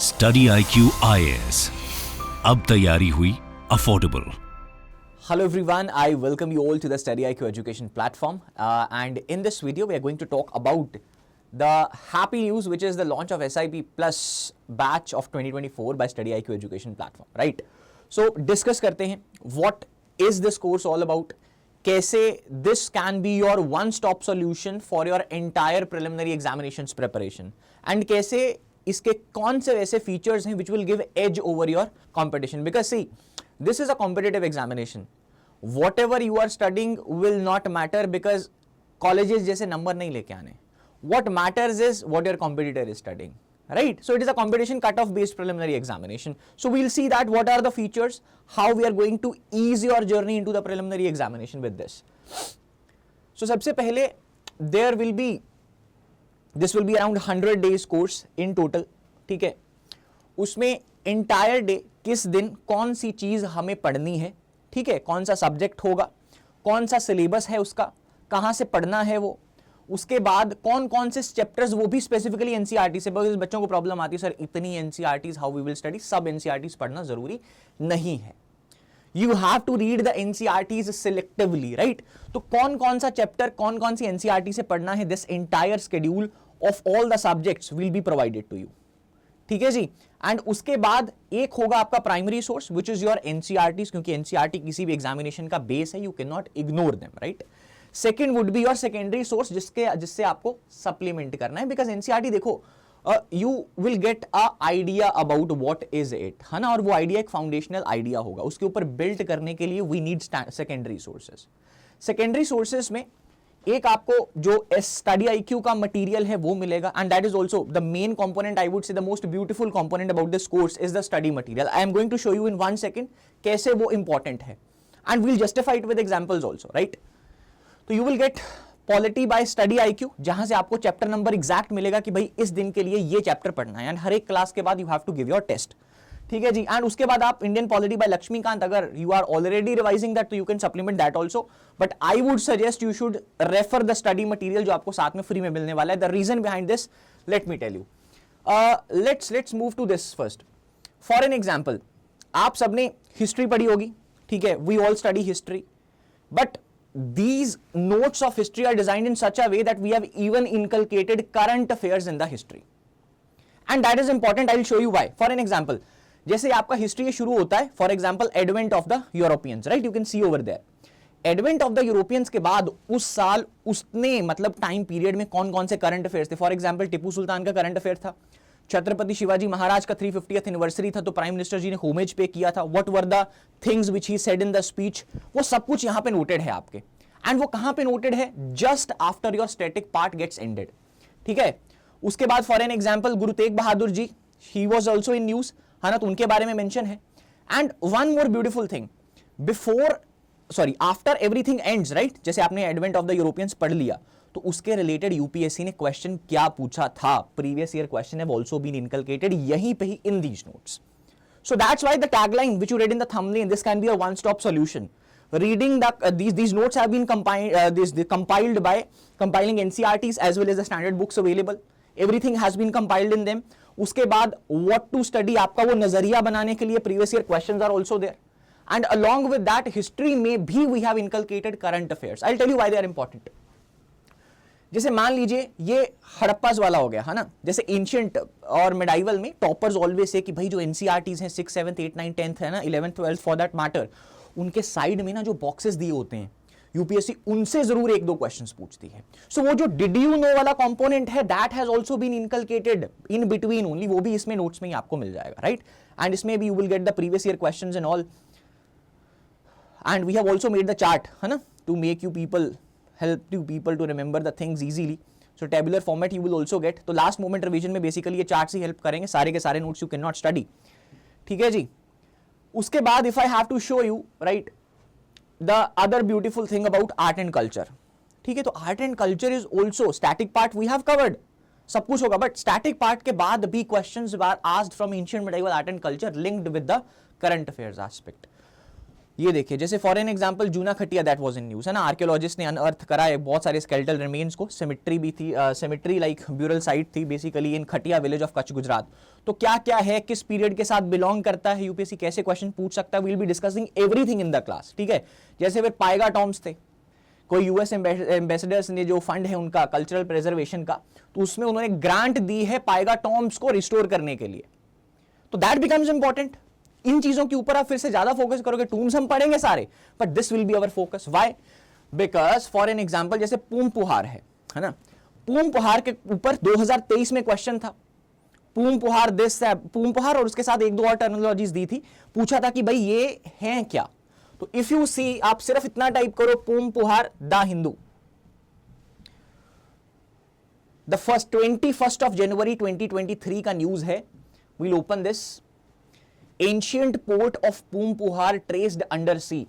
Study IQ IAS, अब तैयारी हुई affordable. Hello everyone, I welcome you all to the Study IQ education platform and in this video we are going to talk about the happy news which is the launch of SIP Plus batch of 2024 by Study IQ education platform, right? So discuss करते हैं what is this course all about, कैसे this can be your one stop solution for your entire preliminary examinations preparation and कैसे इसके कौन से ऐसे features हैं which will give edge over your competition, because see this is a competitive examination. Whatever you are studying will not matter because colleges जैसे number नहीं लेके आने. What matters is what your competitor is studying, right? So it is a competition cutoff based preliminary examination. So we'll see that what are the features, how we are going to ease your journey into the preliminary examination with this. So सबसे पहले this will be around 100 days course in total, ठीक है? उसमें entire day किस दिन कौन सी चीज हमें पढ़नी है, ठीक है, कौन सा सब्जेक्ट होगा, कौन सा सिलेबस है उसका, कहां से पढ़ना है वो, उसके बाद कौन कौन से चैप्टर्स, वो भी स्पेसिफिकली एनसीईआरटी से, बिकॉज़ बच्चों को प्रॉब्लम आती है सर इतनी NCERTs how we will study, सब एनसीईआरटीज पढ़ना जरूरी नहीं है. You have to read the NCERTs selectively, right? तो कौन कौन सा चैप्टर कौन कौन सी एनसीईआरटी से पढ़ना है, this entire schedule of all the subjects will be provided to you, ठीक है जी. एंड उसके बाद एक होगा आपका primary source which is your NCERTs, क्योंकि एनसीईआरटी किसी भी एग्जामिनेशन का बेस है, you can not ignore them, right? Second would be your secondary source जिससे आपको सप्लीमेंट करना है, बिकॉज एनसीईआरटी देखो you will get a idea about what is it, है ना, और वो आइडिया एक फाउंडेशनल आइडिया होगा, उसके ऊपर बिल्ड करने के लिए we need secondary sources. Secondary sources में एक आपको जो स्टडी IQ का मटेरियल है वो मिलेगा, and that is also the main component, I would say the most beautiful component about this course is the study material. I am going to show you in 1 second कैसे वो important है, and we'll justify it with examples also, right? तो you will get polity by study IQ, जहां से आपको chapter number exact मिलेगा कि भाई इस दिन के लिए ये चैप्टर पढ़ना है, एंड हर एक क्लास के बाद you have to give your test, ठीक है जी. एंड उसके बाद आप इंडियन पॉलिटी बाय लक्ष्मीकांत, अगर you are already revising that तो you can supplement that also, but I would suggest you should refer the study material जो आपको साथ में फ्री में मिलने वाला है. The reason behind this, let me tell you. Let's move to this first. For an example, आप सबने हिस्ट्री पढ़ी होगी, ठीक है, we all study history, but these notes of history are designed in such a way that we have even inculcated current affairs in the history, and that is important. I will show you why. For an example, जैसे आपका history शुरू होता है, for example advent of the Europeans, right? You can see over there. Advent of the Europeans के बाद उस साल उसने मतलब टाइम पीरियड में कौन कौन से करंट अफेयर्स थे. फॉर एग्जाम्पल टिप्पू सुल्तान का करंट अफेयर था, छत्रपति शिवाजी महाराज का 350th एनिवर्सरी था, तो प्राइम मिनिस्टर जी ने होमेज पे किया था. What were the things which he said in the speech, वो सब कुछ यहां पे नोटेड है आपके. एंड वो कहां पे नोटेड है? Just after your static part gets ended, ठीक है. उसके बाद for an example Guru Tegh Bahadur ji, he was also in news, है ना, तो उनके बारे में मेंशन है. And one more beautiful thing, after everything ends, right? जैसे आपने एडवेंट ऑफ द यूरोपियंस पढ़ लिया, तो उसके रिलेटेड यूपीएससी ने क्वेश्चन क्या पूछा था, previous year question have also been inculcated यहीं पे ही in these notes. So that's why the tagline which you read in the thumbnail, this can be a one-stop solution. Reading these notes have been compiled by compiling NCERTs as well as the standard books available. Everything has been compiled in them. उसके बाद what to study, आपका वो नजरिया बनाने के लिए previous year questions are also there. And along with that, history में भी we have inculcated current affairs. I'll tell you why they are important. जैसे मान लीजिए ये हड़प्पास वाला हो गया, है ना, जैसे एंशियंट और मेडाइवल में टॉपर्स ऑलवेज से कि भाई जो एनसीईआरटीज हैं 6th 7th 8th 9th 10th है ना, 11th 12th for that matter, उनके साइड में ना जो बॉक्सेस दिए होते हैं यूपीएससी उनसे जरूर एक दो क्वेश्चंस पूछती है. सो वो जो डिड यू नो वाला कंपोनेंट है, that has also been inculcated in between only, वो भी इसमें नोट्स में ही आपको मिल जाएगा, राइट? एंड इसमें भी you will get the previous year questions and all, and we have also made the chart, है ना, to make you people help you people to remember the things easily. So tabular format you will also get. तो last moment revision में basically ये charts ही help करेंगे, सारे के सारे notes you cannot study, ठीक है जी. उसके बाद if I have to show you, right, the other beautiful thing about art and culture, ठीक है, तो art and culture is also static part we have covered, सब कुछ होगा, but static part के बाद भी questions were asked from ancient medieval art and culture linked with the current affairs aspect. ये देखिए, जैसे फॉर एन एग्जांपल जूना खटिया, दैट वाज इन न्यूज, है ना, आर्कियोलॉजिस्ट ने अनअर्थ करा है बहुत सारे स्केलेटल रिमेन्स को, सिमेट्री भी थी, सिमेट्री लाइक ब्यूरल साइट थी बेसिकली इन खटिया विलेज ऑफ कच्छ गुजरात। तो क्या क्या है, किस पीरियड के साथ बिलोंग करता है, यूपीएससी कैसे क्वेश्चन पूछ सकता है, we will be discussing everything in the class, ठीक है। जैसे फिर पाएगा टॉम्स थे, कोई यूएस एम्बेसडर्स ने जो फंड है उनका कल्चरल प्रिजर्वेशन का, तो उसमें उन्होंने ग्रांट दी है पाएगा टॉम्स को रिस्टोर करने के लिए, तो दैट बिकम्स इंपॉर्टेंट। इन चीजों के ऊपर आप फिर से ज्यादा फोकस करोगे, टूम्स हम पढ़ेंगे सारे, but this will be our focus. Why? Because for an example जैसे पूम पुहार है ना, पूम पुहार के ऊपर 2023 में क्वेश्चन था, पूम पुहार दिस, पूम पुहार और उसके साथ एक दो और टर्मिनोलॉजीज दी थी, पूछा था कि भाई ये हैं क्या। तो इफ यू सी, आप सिर्फ इतना टाइप करो, Poompuhar the Hindu, the 21st of January 2023 का न्यूज है, we'll open this, ancient port of Poompuhar traced under sea,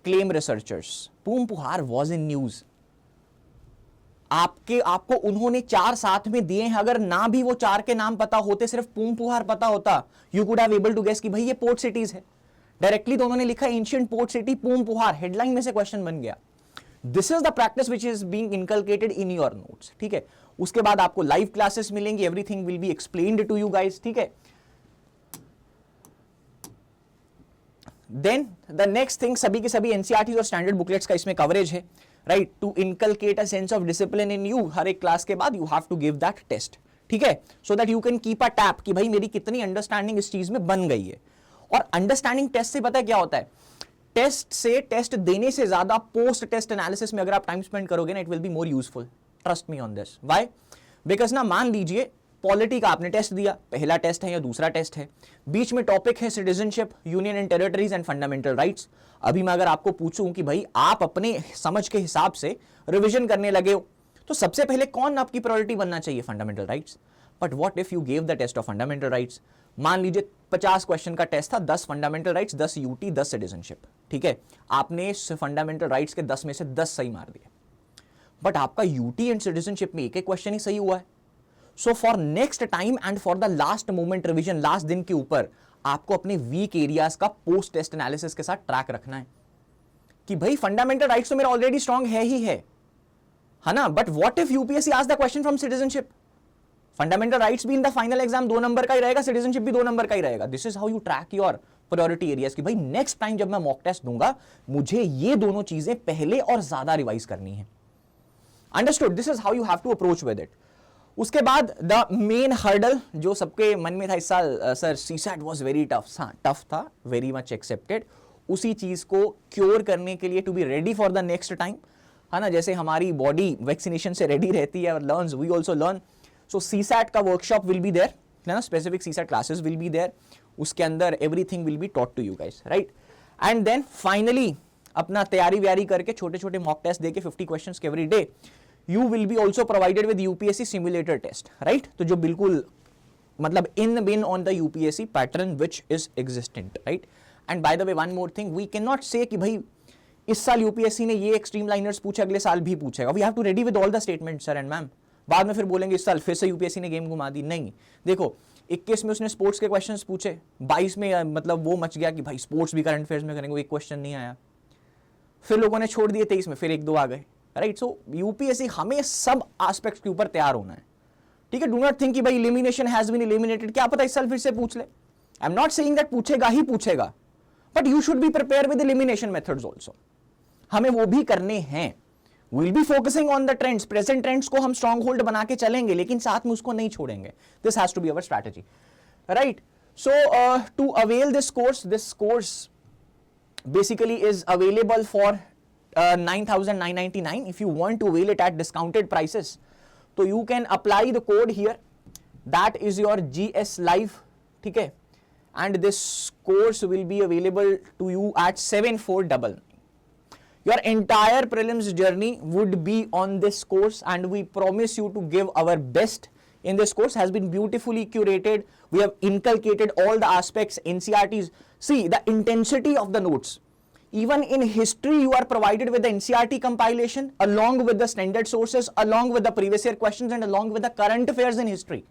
claim researchers, Poompuhar was in news। आपको उन्होंने 4 साथ में दिए हैं, अगर ना भी वो 4 के नाम पता होते, सिर्फ पूमपुहार पता होता, you could have able to guess कि भाई ये पोर्ट सिटीज है। डायरेक्टली तो उन्होंने लिखा ancient port city Poompuhar, headline में से क्वेश्चन बन गया। This is the practice which is being inculcated in your notes, ठीक है। उसके बाद आपको लाइव क्लासेस मिलेंगी, everything will be explained to you guys, ठीक है। देन द नेक्स्ट थिंग, सभी के सभी एनसीईआरटी और स्टैंडर्ड बुकलेट्स का इसमें कवरेज है, right, to inculcate a sense of discipline in you. हर एक क्लास के बाद you have to give that test, ठीक है, so that you can keep a tab कि भाई मेरी कितनी अंडरस्टैंडिंग इस चीज में बन गई है। और अंडरस्टैंडिंग टेस्ट से पता है क्या होता है, टेस्ट से, टेस्ट देने से ज्यादा पोस्ट टेस्ट एनालिसिस में अगर आप टाइम स्पेंड करोगे ना, it will be more useful, trust me on this. Why? Because ना, मान लीजिए पॉलिटी का आपने टेस्ट दिया, पहला टेस्ट है या दूसरा टेस्ट है, बीच में टॉपिक है citizenship, union and territories and fundamental rights. अभी मैं अगर आपको पूछूं कि भाई आप अपने समझ के हिसाब से रिवीजन करने लगे हो, तो सबसे पहले कौन आपकी प्रायोरिटी बनना चाहिए? Fundamental rights. But what if you give the test of fundamental rights? मान लीजिए 50 क्वेश्चन का टेस्ट था, 10 फंडामेंटल राइट्स, 10 यूटी, 10 सिटीजनशिप, ठीक है। आपने फंडामेंटल राइट्स के 10 में से 10 सही मार दिए, बट आपका यूटी एंड सिटीजनशिप में एक एक क्वेश्चन ही सही हुआ है। So for next time and for the last moment revision, last दिन के ऊपर आपको अपने वीक एरियाज का पोस्ट टेस्ट एनालिसिस के साथ ट्रैक रखना है कि भाई फंडामेंटल राइट्स तो मेरा ऑलरेडी स्ट्रांग है ही है ना, but what if UPSC asks the question from citizenship? Fundamental rights भी in the final exam 2 number का ही रहेगा, सिटीजनशिप भी 2 नंबर का ही रहेगा। This is how you track your priority areas कि भाई नेक्स्ट टाइम जब मैं मॉक टेस्ट दूंगा, मुझे ये दोनों चीजें पहले और ज्यादा रिवाइज करनी है। Understood? This is how you have to approach with it. उसके बाद द मेन हर्डल जो सबके मन में था इस साल, sir CSAT was very tough. हाँ, टफ था, वेरी मच एक्सेप्टेड। उसी चीज को क्योर करने के लिए, to be ready for the next time, है ना, जैसे हमारी बॉडी वैक्सीनेशन से रेडी रहती है और learns, we also learn. So CSAT का वर्कशॉप विल बी देयर, है ना, specific CSAT classes will be there, उसके अंदर everything will be taught to you guys, right. And then finally अपना तैयारी व्यारी करके छोटे छोटे मॉक टेस्ट देके 50 क्वेश्चंस के every day, you will be also provided with UPSC simulator test, right. तो जो बिल्कुल मतलब इन बिन on the UPSC pattern which is existent, right. And by the way one more thing, we can not say कि भाई इस साल यूपीएससी ने ये एक्सट्रीम लाइनर्स पूछे, अगले साल भी पूछेगा। We have to ready with all the statement sir and ma'am. बाद में फिर बोलेंगे इस साल फिर से यूपीएससी ने गेम घुमा दी। नहीं, देखो 21 में उसने स्पोर्ट्स के क्वेश्चंस पूछे, 22 में मतलब वो मच गया कि भाई स्पोर्ट्स भी करंट अफेयर्स में करेंगे, एक क्वेश्चन नहीं आया, फिर लोगों ने छोड़ दिए, 23 में फिर 1-2 आ गए, राइट। सो यूपीएससी हमें सब एस्पेक्ट्स के ऊपर तैयार होना है, ठीक है। डू नॉट थिंक कि भाई एलिमिनेशन हैज बीन एलिमिनेटेड, क्या पता इस साल फिर से पूछ ले। I am not saying that पूछेगा ही पूछेगा, but you should be prepare with elimination methods also. हमें वो भी करने हैं। We'll be focusing on the trends, present trends को हम strong hold बना के चलेंगे, लेकिन साथ में उसको नहीं छोड़ेंगे। This has to be our strategy, right? So to avail this course basically is available for 9,999. If you want to avail it at discounted prices, so you can apply the code here. That is your GS Live, ठीक है? And this course will be available to you at 7499. Your entire prelims journey would be on this course, and we promise you to give our best in this course. Has been beautifully curated. We have inculcated all the aspects, NCERTs. See the intensity of the notes. Even in history, you are provided with the NCERT compilation along with the standard sources, along with the previous year questions, and along with the current affairs in history.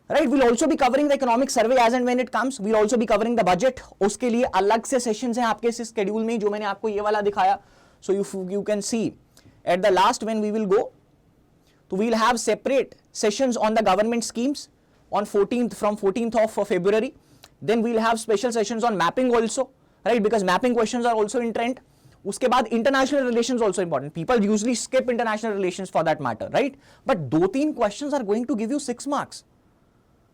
Right. We'll also be covering the economic survey as and when it comes. We'll also be covering the budget. उसके लिए अलग से sessions हैं आपके इस schedule में, जो मैंने आपको ये वाला दिखाया. So you can see at the last when we will go, तो we'll have separate sessions on the government schemes on 14th from 14th of February. Then we'll have special sessions on mapping also, right, because mapping questions are also in trend. उसके बाद international relations also important. People usually skip international relations for that matter, right? But 2-3 questions are going to give you 6 marks.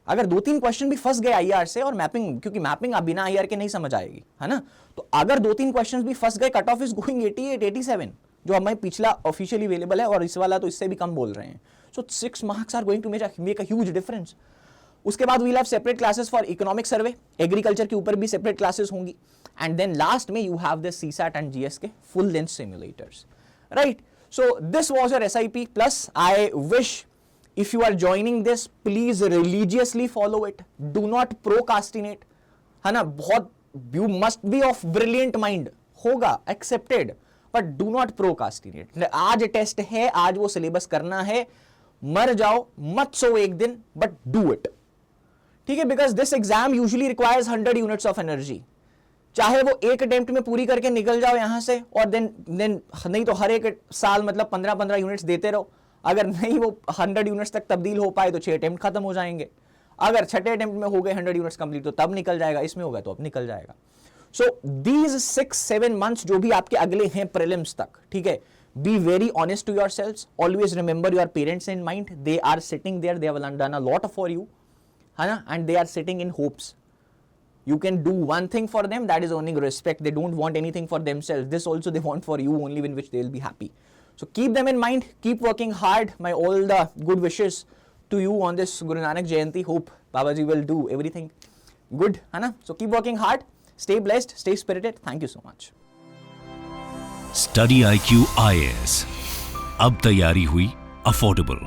अगर 2-3 question भी फंस गए IR से, और mapping, क्योंकि mapping आप बिना IR के नहीं समझ आएगी, है ना, तो अगर 2-3 क्वेश्चन भी फंस गए, कट ऑफ इज गोइंग 88, 87, जो हमें पिछला ऑफिशियली अवेलेबल है, और इस वाला तो इससे भी कम बोल रहे हैं. So 6 marks are going to make a huge difference. उसके बाद we'll have separate classes for economic survey, agriculture के ऊपर भी सेपरेट क्लासेस होंगी. एंड देन लास्ट में you have this CSAT and GS के full length simulators, right. So this was your SIP plus. I wish if you are joining this, please religiously follow it. Do not procrastinate, है ना. बहुत, you must be of brilliant mind, होगा accepted, but do not procrastinate. आज test है, आज वो syllabus करना है, मर जाओ मत सो एक दिन, but do it. ठीक है, because this exam usually requires 100 units of energy. चाहे वो एक अटेम्प्ट में पूरी करके निकल जाओ यहां से, और देन नहीं तो हर एक साल मतलब 15-15 यूनिट्स देते रहो. अगर नहीं वो 100 यूनिट्स तक तब्दील हो पाए तो 6 अटेम्प्ट खत्म हो जाएंगे. अगर छठे अटेम्प्ट में हो गए 100 यूनिट्स कंप्लीट तो तब निकल जाएगा. इसमें होगा तो अब निकल जाएगा. सो दीज 6-7 मंथ्स जो भी आपके अगले हैं प्रीलिम्स तक, ठीक है, be very honest to yourselves. Always remember your parents in mind. They are sitting there, they have done a lot for you, है ना, and they are sitting in hopes. You can do one thing for them, that is earning respect. They don't want anything for themselves. This also they want for you only, in which they will be happy. So keep them in mind. Keep working hard. My all the good wishes to you on this Guru Nanak Jayanti. Hope Babaji will do everything good, है ना? So keep working hard. Stay blessed. Stay spirited. Thank you so much. Study IQ IAS. अब तैयारी हुई affordable.